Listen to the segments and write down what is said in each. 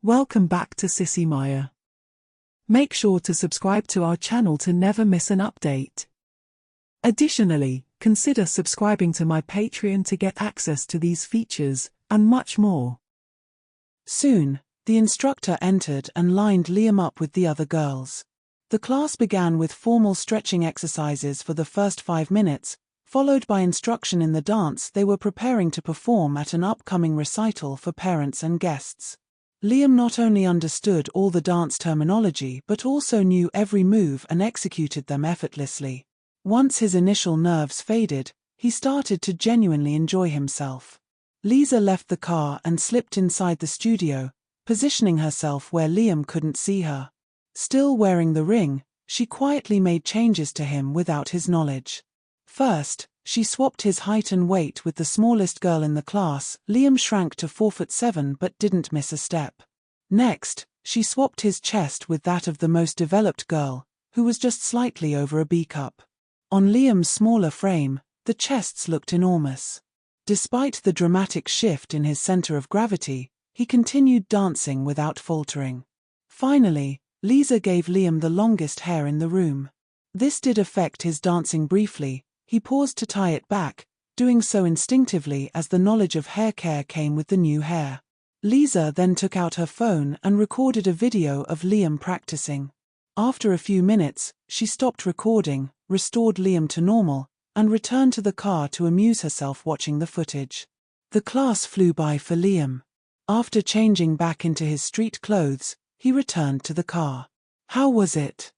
Welcome back to Sissy Maya. Make sure to subscribe to our channel to never miss an update. Additionally, consider subscribing to my Patreon to get access to these features, and much more. Soon, the instructor entered and lined Liam up with the other girls. The class began with formal stretching exercises for the first 5 minutes, followed by instruction in the dance they were preparing to perform at an upcoming recital for parents and guests. Liam not only understood all the dance terminology but also knew every move and executed them effortlessly. Once his initial nerves faded, he started to genuinely enjoy himself. Liza left the car and slipped inside the studio, positioning herself where Liam couldn't see her. Still wearing the ring, she quietly made changes to him without his knowledge. First, she swapped his height and weight with the smallest girl in the class. Liam shrank to 4'7" but didn't miss a step. Next, she swapped his chest with that of the most developed girl, who was just slightly over a B cup. On Liam's smaller frame, the chests looked enormous. Despite the dramatic shift in his center of gravity, he continued dancing without faltering. Finally, Liza gave Liam the longest hair in the room. This did affect his dancing briefly. He paused to tie it back, doing so instinctively as the knowledge of hair care came with the new hair. Liza then took out her phone and recorded a video of Liam practicing. After a few minutes, she stopped recording, restored Liam to normal, and returned to the car to amuse herself watching the footage. The class flew by for Liam. After changing back into his street clothes, he returned to the car. "How was it?"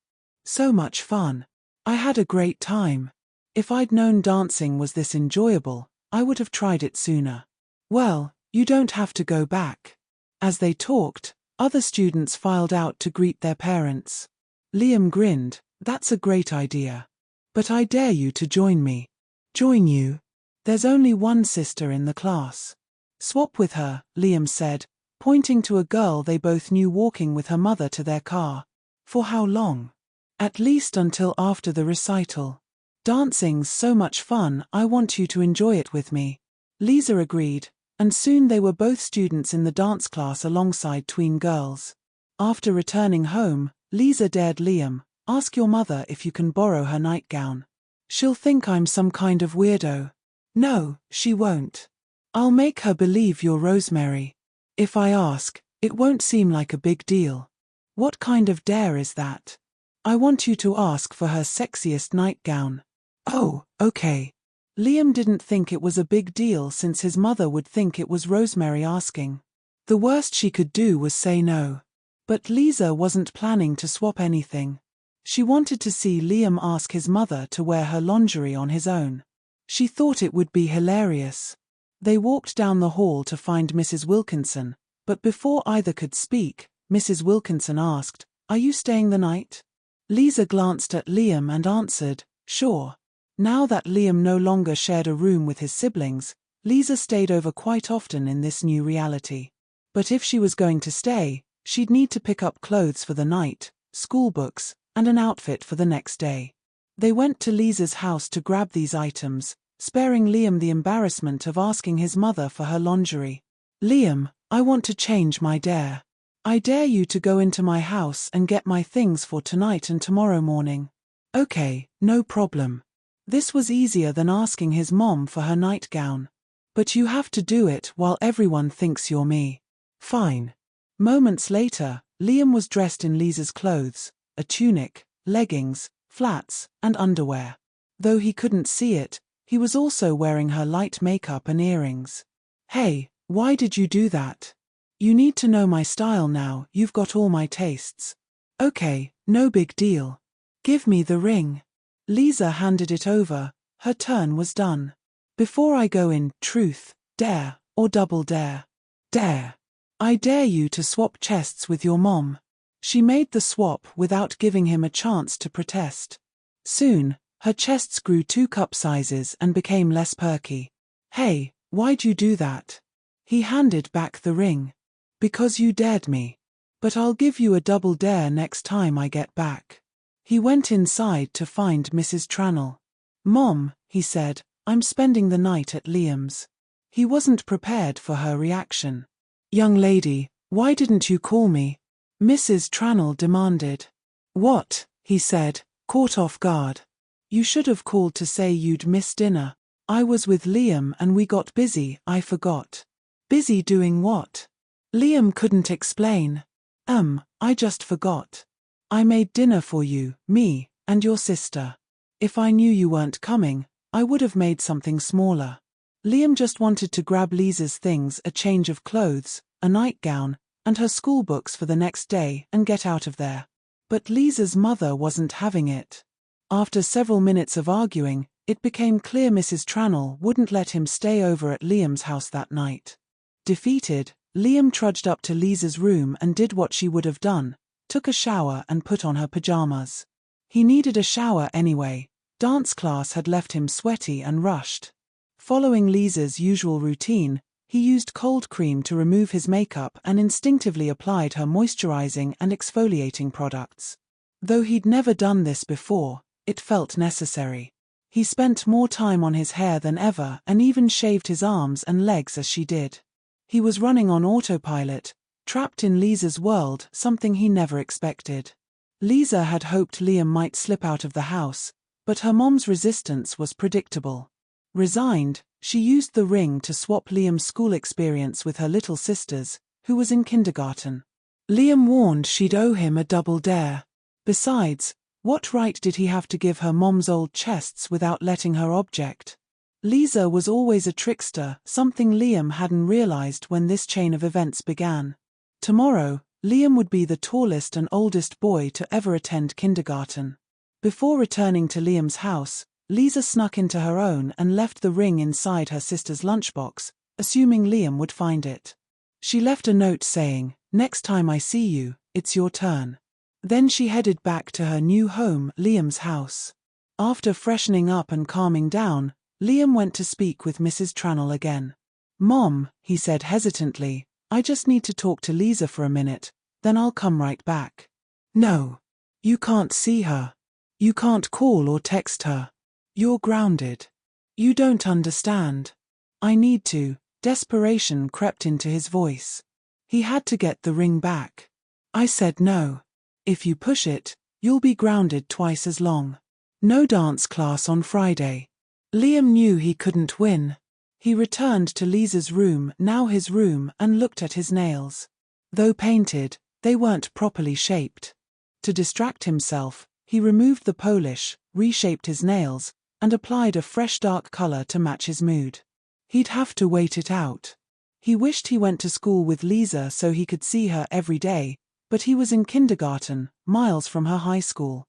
"So much fun. I had a great time. If I'd known dancing was this enjoyable, I would have tried it sooner." "Well, you don't have to go back." As they talked, other students filed out to greet their parents. Liam grinned. "That's a great idea. But I dare you to join me." "Join you? There's only one sister in the class." "Swap with her," Liam said, pointing to a girl they both knew walking with her mother to their car. "For how long?" "At least until after the recital. Dancing's so much fun, I want you to enjoy it with me." Liza agreed, and soon they were both students in the dance class alongside tween girls. After returning home, Liza dared Liam, "Ask your mother if you can borrow her nightgown. She'll think I'm some kind of weirdo." "No, she won't. I'll make her believe you're Rosemary. If I ask, it won't seem like a big deal." "What kind of dare is that?" "I want you to ask for her sexiest nightgown." "Oh, okay." Liam didn't think it was a big deal since his mother would think it was Rosemary asking. The worst she could do was say no. But Liza wasn't planning to swap anything. She wanted to see Liam ask his mother to wear her lingerie on his own. She thought it would be hilarious. They walked down the hall to find Mrs. Wilkinson, but before either could speak, Mrs. Wilkinson asked, "Are you staying the night?" Liza glanced at Liam and answered, "Sure." Now that Liam no longer shared a room with his siblings, Liza stayed over quite often in this new reality. But if she was going to stay, she'd need to pick up clothes for the night, school books, and an outfit for the next day. They went to Liza's house to grab these items, sparing Liam the embarrassment of asking his mother for her lingerie. "Liam, I want to change my dare. I dare you to go into my house and get my things for tonight and tomorrow morning." "Okay, no problem." This was easier than asking his mom for her nightgown. "But you have to do it while everyone thinks you're me." "Fine." Moments later, Liam was dressed in Liza's clothes, a tunic, leggings, flats, and underwear. Though he couldn't see it, he was also wearing her light makeup and earrings. "Hey, why did you do that? You need to know my style now, you've got all my tastes." "Okay, no big deal. Give me the ring." Liza handed it over. Her turn was done. "Before I go in, truth, dare, or double dare?" "Dare. I dare you to swap chests with your mom." She made the swap without giving him a chance to protest. Soon, her chests grew 2 cup sizes and became less perky. "Hey, why'd you do that?" He handed back the ring. "Because you dared me. But I'll give you a double dare next time I get back." He went inside to find Mrs. Trannell. "Mom," he said, "I'm spending the night at Liam's." He wasn't prepared for her reaction. "Young lady, "Why didn't you call me?" Mrs. Trannell demanded. "What?" he said, caught off guard. "You should have called to say you'd missed dinner. I was with Liam and we got busy, I forgot." "Busy doing what?" Liam couldn't explain. I just forgot. I made dinner for you, me, and your sister. If I knew you weren't coming, I would have made something smaller." Liam just wanted to grab Liza's things, a change of clothes, a nightgown, and her school books for the next day, and get out of there. But Liza's mother wasn't having it. After several minutes of arguing, it became clear Mrs. Trannell wouldn't let him stay over at Liam's house that night. Defeated, Liam trudged up to Liza's room and did what she would have done, took a shower and put on her pajamas. He needed a shower anyway. Dance class had left him sweaty and rushed. Following Liza's usual routine, he used cold cream to remove his makeup and instinctively applied her moisturizing and exfoliating products. Though he'd never done this before, it felt necessary. He spent more time on his hair than ever and even shaved his arms and legs as she did. He was running on autopilot, trapped in Liza's world, something he never expected. Liza had hoped Liam might slip out of the house, but her mom's resistance was predictable. Resigned, she used the ring to swap Liam's school experience with her little sister's, who was in kindergarten. Liam warned she'd owe him a double dare. Besides, what right did he have to give her mom's old chests without letting her object? Liza was always a trickster, something Liam hadn't realized when this chain of events began. Tomorrow, Liam would be the tallest and oldest boy to ever attend kindergarten. Before returning to Liam's house, Liza snuck into her own and left the ring inside her sister's lunchbox, assuming Liam would find it. She left a note saying, "Next time I see you, it's your turn." Then she headed back to her new home, Liam's house. After freshening up and calming down, Liam went to speak with Mrs. Trannell again. "Mom," he said hesitantly, "I just need to talk to Liza for a minute, then I'll come right back." "No. You can't see her. You can't call or text her. You're grounded. You don't understand. I need to." Desperation crept into his voice. He had to get the ring back. "I said no. If you push it, you'll be grounded twice as long. No dance class on Friday." Liam knew he couldn't win. He returned to Liza's room, now his room, and looked at his nails. Though painted, they weren't properly shaped. To distract himself, he removed the polish, reshaped his nails, and applied a fresh dark color to match his mood. He'd have to wait it out. He wished he went to school with Liza so he could see her every day, but he was in kindergarten, miles from her high school.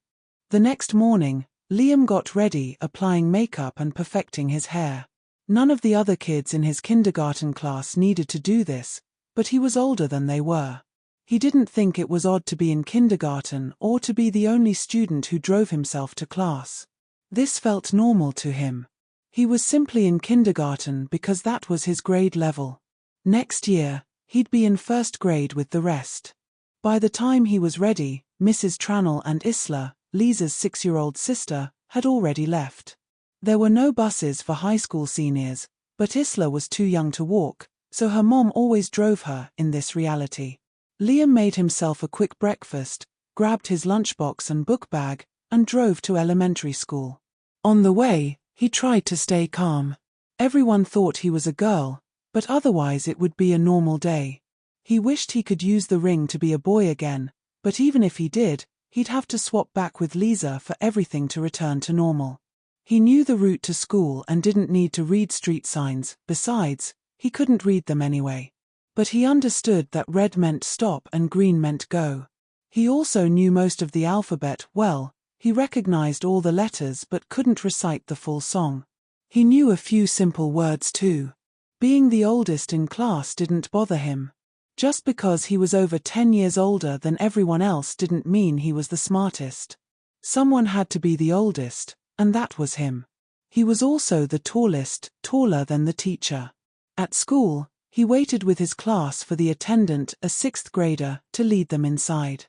The next morning, Liam got ready, applying makeup and perfecting his hair. None of the other kids in his kindergarten class needed to do this, but he was older than they were. He didn't think it was odd to be in kindergarten or to be the only student who drove himself to class. This felt normal to him. He was simply in kindergarten because that was his grade level. Next year, he'd be in first grade with the rest. By the time he was ready, Mrs. Trannell and Isla, Liza's 6-year-old sister, had already left. There were no buses for high school seniors, but Isla was too young to walk, so her mom always drove her in this reality. Liam made himself a quick breakfast, grabbed his lunchbox and book bag, and drove to elementary school. On the way, he tried to stay calm. Everyone thought he was a girl, but otherwise it would be a normal day. He wished he could use the ring to be a boy again, but even if he did, he'd have to swap back with Liza for everything to return to normal. He knew the route to school and didn't need to read street signs, besides, he couldn't read them anyway. But he understood that red meant stop and green meant go. He also knew most of the alphabet well. He recognized all the letters but couldn't recite the full song. He knew a few simple words too. Being the oldest in class didn't bother him. Just because he was over 10 years older than everyone else didn't mean he was the smartest. Someone had to be the oldest, and that was him. He was also the tallest, taller than the teacher. At school, he waited with his class for the attendant, a 6th grader, to lead them inside.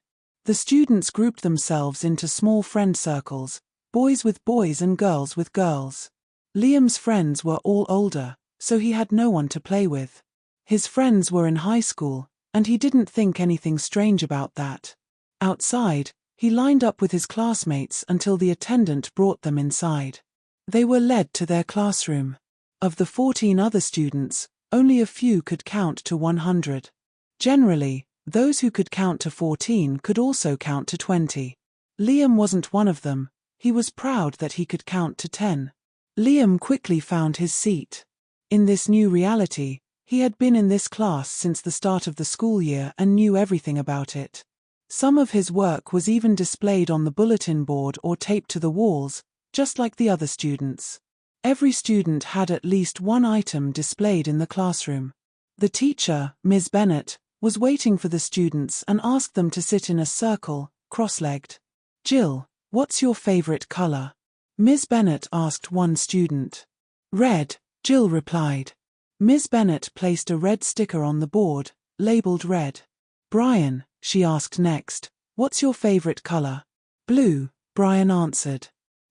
The students grouped themselves into small friend circles, boys with boys and girls with girls. Liam's friends were all older, so he had no one to play with. His friends were in high school, and he didn't think anything strange about that. Outside, he lined up with his classmates until the attendant brought them inside. They were led to their classroom. Of the 14 other students, only a few could count to 100. Generally, those who could count to 14 could also count to 20. Liam wasn't one of them. He was proud that he could count to 10. Liam quickly found his seat. In this new reality, he had been in this class since the start of the school year and knew everything about it. Some of his work was even displayed on the bulletin board or taped to the walls, just like the other students. Every student had at least one item displayed in the classroom. The teacher, Ms. Bennett, was waiting for the students and asked them to sit in a circle, cross-legged. "Jill, what's your favorite color?" Ms. Bennett asked one student. "Red," Jill replied. Ms. Bennett placed a red sticker on the board, labeled red. "Brian," she asked next, "what's your favorite color?" "Blue," Brian answered.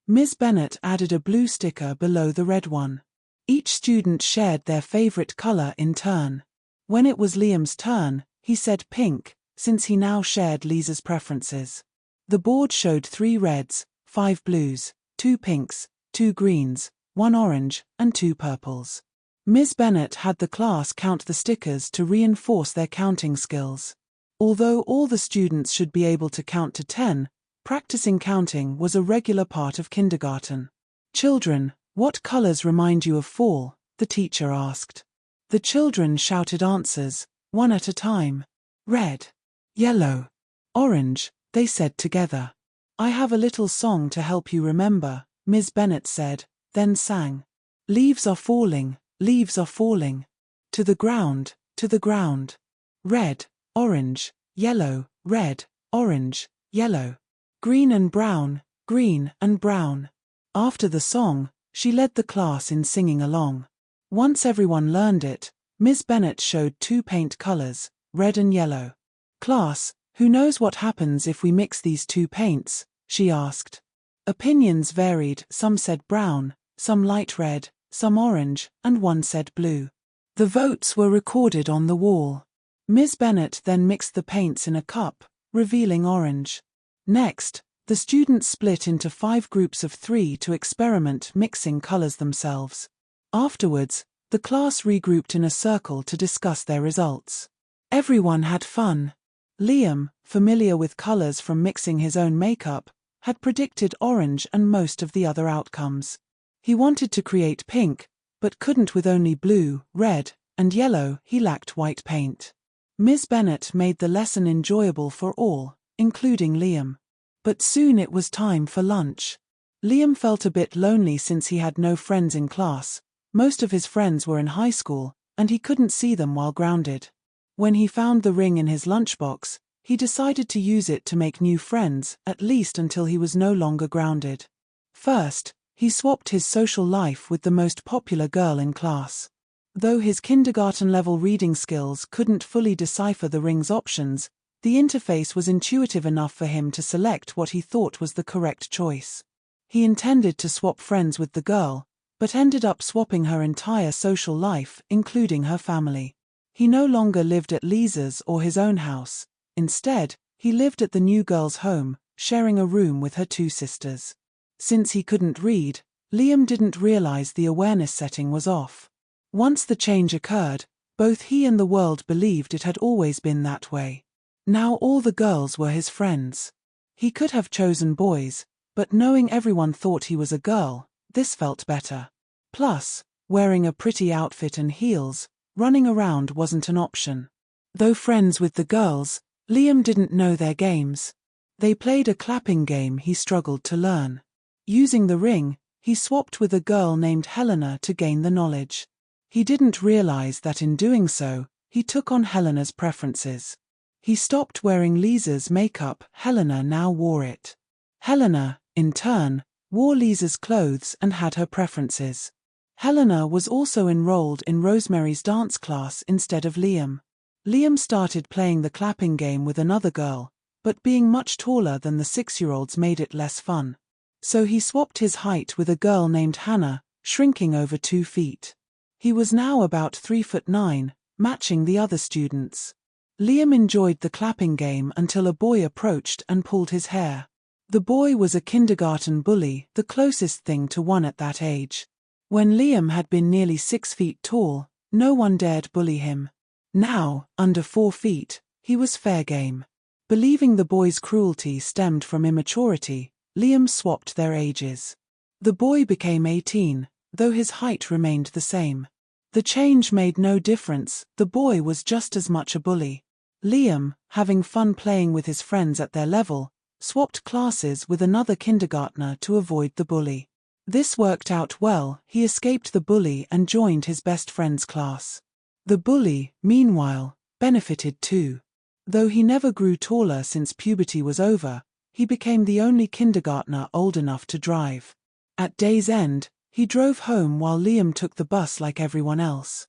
Ms. Bennett added a blue sticker below the red one. Each student shared their favorite color in turn. When it was Liam's turn, he said pink, since he now shared Liza's preferences. The board showed 3 reds, 5 blues, 2 pinks, 2 greens, 1 orange, and 2 purples. Ms. Bennett had the class count the stickers to reinforce their counting skills. Although all the students should be able to count to 10, practicing counting was a regular part of kindergarten. "Children, what colors remind you of fall?" the teacher asked. The children shouted answers, one at a time. "Red," "Yellow," "Orange," they said together. "I have a little song to help you remember," Ms. Bennett said, then sang. "Leaves are falling, leaves are falling. To the ground, to the ground. Red, orange, yellow, red, orange, yellow. Green and brown, green and brown." After the song, she led the class in singing along. Once everyone learned it, Ms. Bennett showed 2 paint colors, red and yellow. "Class, who knows what happens if we mix these 2 paints?" she asked. Opinions varied, some said brown, some light red, some orange, and one said blue. The votes were recorded on the wall. Ms. Bennett then mixed the paints in a cup, revealing orange. Next, the students split into 5 groups of 3 to experiment mixing colors themselves. Afterwards, the class regrouped in a circle to discuss their results. Everyone had fun. Liam, familiar with colors from mixing his own makeup, had predicted orange and most of the other outcomes. He wanted to create pink, but couldn't with only blue, red, and yellow. He lacked white paint. Ms. Bennett made the lesson enjoyable for all, including Liam. But soon it was time for lunch. Liam felt a bit lonely since he had no friends in class. Most of his friends were in high school, and he couldn't see them while grounded. When he found the ring in his lunchbox, he decided to use it to make new friends, at least until he was no longer grounded. First, he swapped his social life with the most popular girl in class. Though his kindergarten-level reading skills couldn't fully decipher the ring's options, the interface was intuitive enough for him to select what he thought was the correct choice. He intended to swap friends with the girl, but ended up swapping her entire social life, including her family. He no longer lived at Liza's or his own house. Instead, he lived at the new girl's home, sharing a room with her 2 sisters. Since he couldn't read, Liam didn't realize the awareness setting was off. Once the change occurred, both he and the world believed it had always been that way. Now all the girls were his friends. He could have chosen boys, but knowing everyone thought he was a girl, this felt better. Plus, wearing a pretty outfit and heels, running around wasn't an option. Though friends with the girls, Liam didn't know their games. They played a clapping game he struggled to learn. Using the ring, he swapped with a girl named Helena to gain the knowledge. He didn't realize that in doing so, he took on Helena's preferences. He stopped wearing Liza's makeup. Helena now wore it. Helena, in turn, wore Liza's clothes and had her preferences. Helena was also enrolled in Rosemary's dance class instead of Liam. Liam started playing the clapping game with another girl, but being much taller than the 6-year-olds made it less fun. So he swapped his height with a girl named Hannah, shrinking over 2 feet. He was now about 3'9", matching the other students. Liam enjoyed the clapping game until a boy approached and pulled his hair. The boy was a kindergarten bully, the closest thing to one at that age. When Liam had been nearly 6 feet tall, no one dared bully him. Now, under 4 feet, he was fair game. Believing the boy's cruelty stemmed from immaturity, Liam swapped their ages. The boy became 18, though his height remained the same. The change made no difference, the boy was just as much a bully. Liam, having fun playing with his friends at their level, swapped classes with another kindergartner to avoid the bully. This worked out well, he escaped the bully and joined his best friend's class. The bully, meanwhile, benefited too. Though he never grew taller since puberty was over, he became the only kindergartner old enough to drive. At day's end, he drove home while Liam took the bus like everyone else.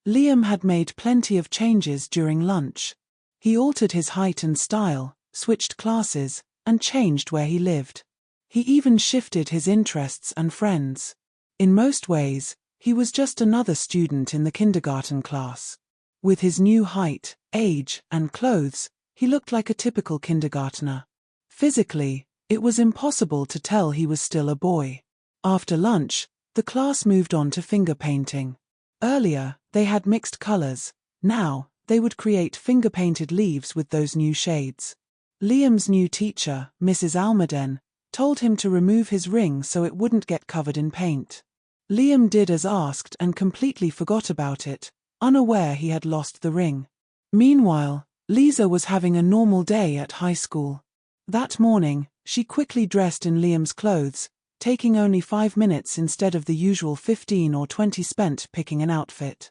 Liam had made plenty of changes during lunch. He altered his height and style, switched classes, and changed where he lived. He even shifted his interests and friends. In most ways, he was just another student in the kindergarten class. With his new height, age, and clothes, he looked like a typical kindergartner. Physically, it was impossible to tell he was still a boy. After lunch, the class moved on to finger painting. Earlier, they had mixed colors. Now, they would create finger-painted leaves with those new shades. Liam's new teacher, Mrs. Almaden, told him to remove his ring so it wouldn't get covered in paint. Liam did as asked and completely forgot about it, unaware he had lost the ring. Meanwhile, Liza was having a normal day at high school. That morning, she quickly dressed in Liam's clothes, taking only 5 minutes instead of the usual 15 or 20 spent picking an outfit.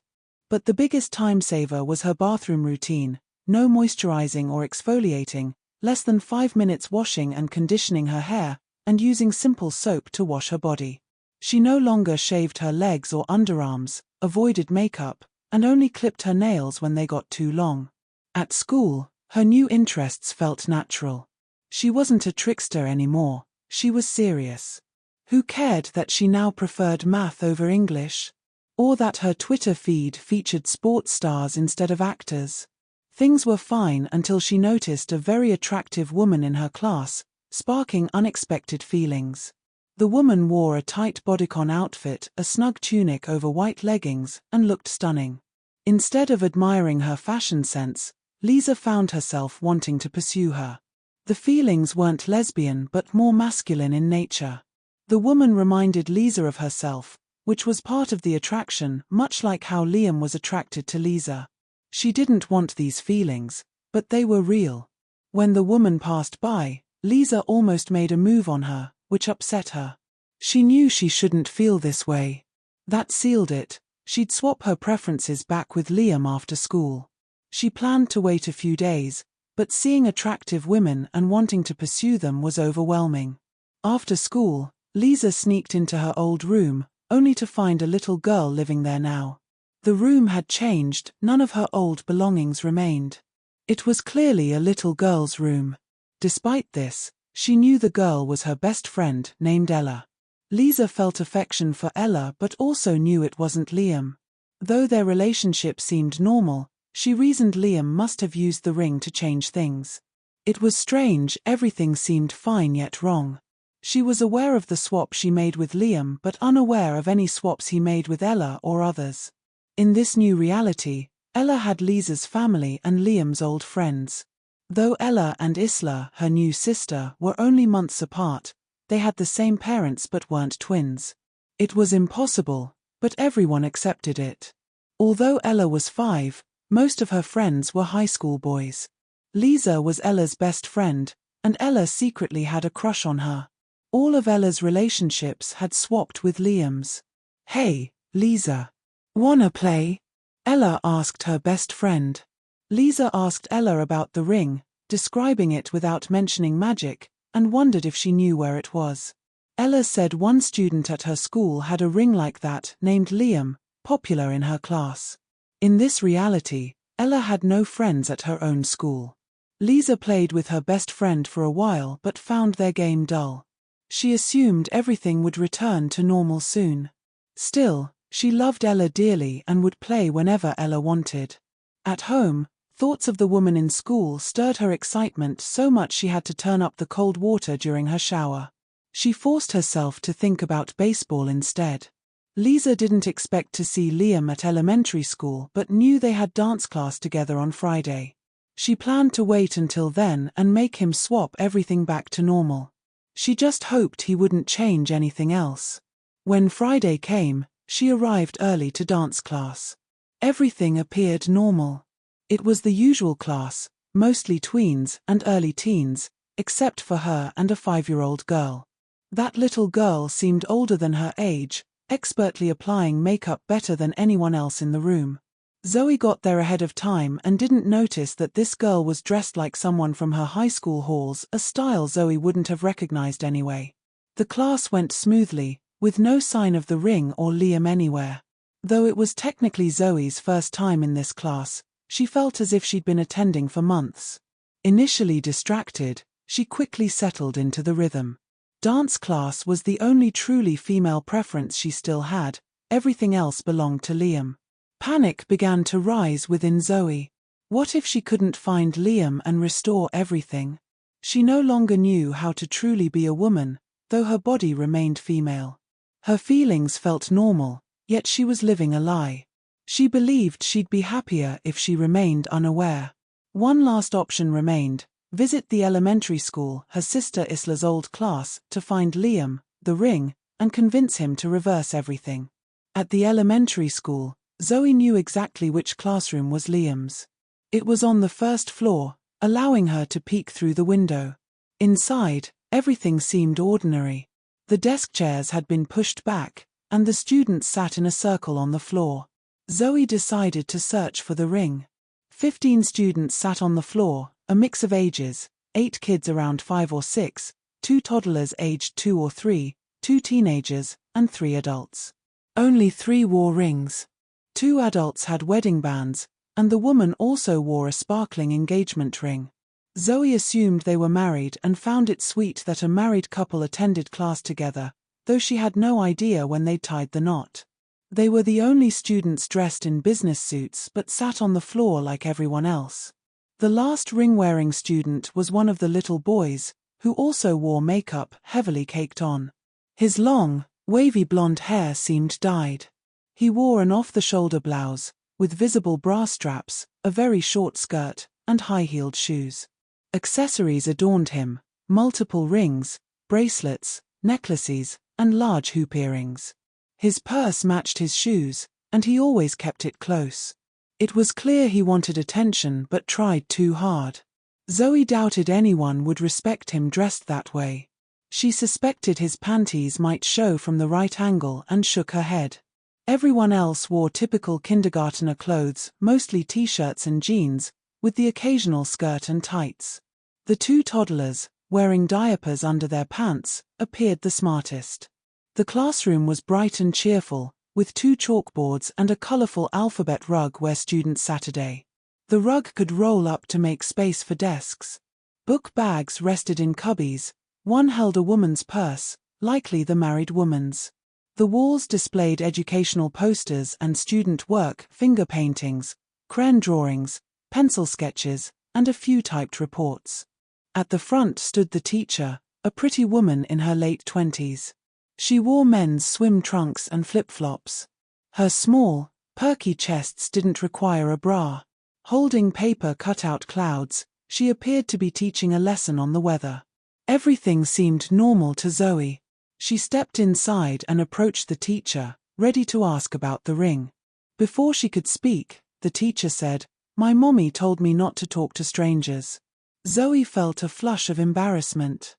But the biggest time saver was her bathroom routine: no moisturizing or exfoliating, less than 5 minutes washing and conditioning her hair, and using simple soap to wash her body. She no longer shaved her legs or underarms, avoided makeup, and only clipped her nails when they got too long. At school, her new interests felt natural. She wasn't a trickster anymore, she was serious. Who cared that she now preferred math over English? Or that her Twitter feed featured sports stars instead of actors? Things were fine until she noticed a very attractive woman in her class, sparking unexpected feelings. The woman wore a tight bodycon outfit, a snug tunic over white leggings, and looked stunning. Instead of admiring her fashion sense, Liza found herself wanting to pursue her. The feelings weren't lesbian but more masculine in nature. The woman reminded Liza of herself, which was part of the attraction, much like how Liam was attracted to Liza. She didn't want these feelings, but they were real. When the woman passed by, Liza almost made a move on her, which upset her. She knew she shouldn't feel this way. That sealed it. She'd swap her preferences back with Liam after school. She planned to wait a few days, but seeing attractive women and wanting to pursue them was overwhelming. After school, Liza sneaked into her old room, only to find a little girl living there now. The room had changed, none of her old belongings remained. It was clearly a little girl's room. Despite this, she knew the girl was her best friend, named Ella. Liza felt affection for Ella but also knew it wasn't Liam. Though their relationship seemed normal, she reasoned Liam must have used the ring to change things. It was strange, everything seemed fine yet wrong. She was aware of the swap she made with Liam but unaware of any swaps he made with Ella or others. In this new reality, Ella had Liza's family and Liam's old friends. Though Ella and Isla, her new sister, were only months apart, they had the same parents but weren't twins. It was impossible, but everyone accepted it. Although Ella was 5, most of her friends were high school boys. Liza was Ella's best friend, and Ella secretly had a crush on her. All of Ella's relationships had swapped with Liam's. "Hey, Liza. Wanna play?" Ella asked her best friend. Liza asked Ella about the ring, describing it without mentioning magic, and wondered if she knew where it was. Ella said one student at her school had a ring like that, named Liam, popular in her class. In this reality, Ella had no friends at her own school. Liza played with her best friend for a while but found their game dull. She assumed everything would return to normal soon. Still, she loved Ella dearly and would play whenever Ella wanted. At home, Thoughts of the woman in school stirred her excitement so much she had to turn up the cold water during her shower. She forced herself to think about baseball instead. Liza didn't expect to see Liam at elementary school but knew they had dance class together on Friday. She planned to wait until then and make him swap everything back to normal. She just hoped he wouldn't change anything else. When Friday came, she arrived early to dance class. Everything appeared normal. It was the usual class, mostly tweens and early teens, except for her and a 5-year-old girl. That little girl seemed older than her age, expertly applying makeup better than anyone else in the room. Zoe got there ahead of time and didn't notice that this girl was dressed like someone from her high school halls, a style Zoe wouldn't have recognized anyway. The class went smoothly, with no sign of the ring or Liam anywhere. Though it was technically Zoe's first time in this class, she felt as if she'd been attending for months. Initially distracted, she quickly settled into the rhythm. Dance class was the only truly female preference she still had, everything else belonged to Liam. Panic began to rise within Zoe. What if she couldn't find Liam and restore everything? She no longer knew how to truly be a woman, though her body remained female. Her feelings felt normal, yet she was living a lie. She believed she'd be happier if she remained unaware. One last option remained: visit the elementary school, her sister Isla's old class, to find Liam, the ring, and convince him to reverse everything. At the elementary school, Zoe knew exactly which classroom was Liam's. It was on the first floor, allowing her to peek through the window. Inside, everything seemed ordinary. The desk chairs had been pushed back, and the students sat in a circle on the floor. Zoe decided to search for the ring. 15 students sat on the floor, a mix of ages, 8 kids around 5 or 6, 2 toddlers aged 2 or 3, 2 teenagers, and 3 adults. Only 3 wore rings. 2 adults had wedding bands, and the woman also wore a sparkling engagement ring. Zoe assumed they were married and found it sweet that a married couple attended class together, though she had no idea when they tied the knot. They were the only students dressed in business suits but sat on the floor like everyone else. The last ring-wearing student was one of the little boys, who also wore makeup heavily caked on. His long, wavy blonde hair seemed dyed. He wore an off-the-shoulder blouse, with visible bra straps, a very short skirt, and high-heeled shoes. Accessories adorned him: multiple rings, bracelets, necklaces, and large hoop earrings. His purse matched his shoes, and he always kept it close. It was clear he wanted attention but tried too hard. Zoe doubted anyone would respect him dressed that way. She suspected his panties might show from the right angle and shook her head. Everyone else wore typical kindergartner clothes, mostly t-shirts and jeans, with the occasional skirt and tights. The 2 toddlers, wearing diapers under their pants, appeared the smartest. The classroom was bright and cheerful, with 2 chalkboards and a colorful alphabet rug where students sat today. The rug could roll up to make space for desks. Book bags rested in cubbies. One held a woman's purse, likely the married woman's. The walls displayed educational posters and student work, finger paintings, crayon drawings, pencil sketches, and a few typed reports. At the front stood the teacher, a pretty woman in her late 20s. She wore men's swim trunks and flip-flops. Her small, perky chests didn't require a bra. Holding paper cut-out clouds, she appeared to be teaching a lesson on the weather. Everything seemed normal to Zoe. She stepped inside and approached the teacher, ready to ask about the ring. Before she could speak, the teacher said, "My mommy told me not to talk to strangers." Zoe felt a flush of embarrassment.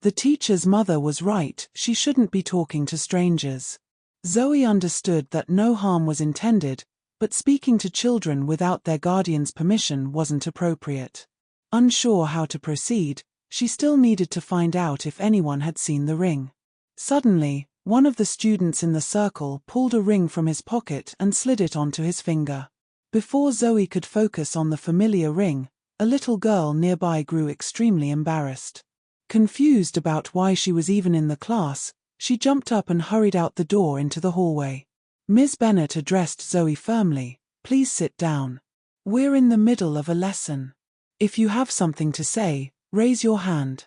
The teacher's mother was right, she shouldn't be talking to strangers. Zoe understood that no harm was intended, but speaking to children without their guardian's permission wasn't appropriate. Unsure how to proceed, she still needed to find out if anyone had seen the ring. Suddenly, one of the students in the circle pulled a ring from his pocket and slid it onto his finger. Before Zoe could focus on the familiar ring, a little girl nearby grew extremely embarrassed. Confused about why she was even in the class, she jumped up and hurried out the door into the hallway. Ms. Bennett addressed Zoe firmly, "Please sit down." We're in the middle of a lesson. If you have something to say, raise your hand.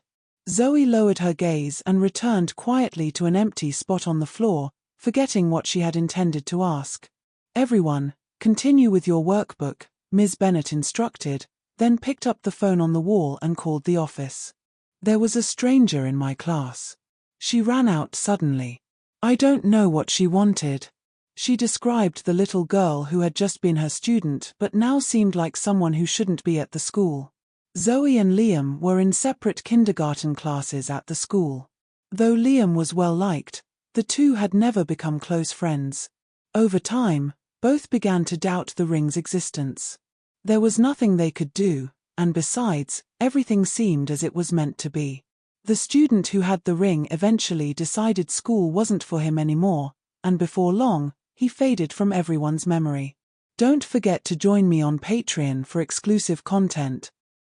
Zoe lowered her gaze and returned quietly to an empty spot on the floor, forgetting what she had intended to ask. Everyone, continue with your workbook, Ms. Bennett instructed, then picked up the phone on the wall and called the office. There was a stranger in my class. She ran out suddenly. I don't know what she wanted. She described the little girl who had just been her student but now seemed like someone who shouldn't be at the school. Zoe and Liam were in separate kindergarten classes at the school. Though Liam was well liked, the two had never become close friends. Over time, both began to doubt the ring's existence. There was nothing they could do, and besides, everything seemed as it was meant to be. The student who had the ring eventually decided school wasn't for him anymore, and before long, he faded from everyone's memory. Don't forget to join me on Patreon for exclusive content,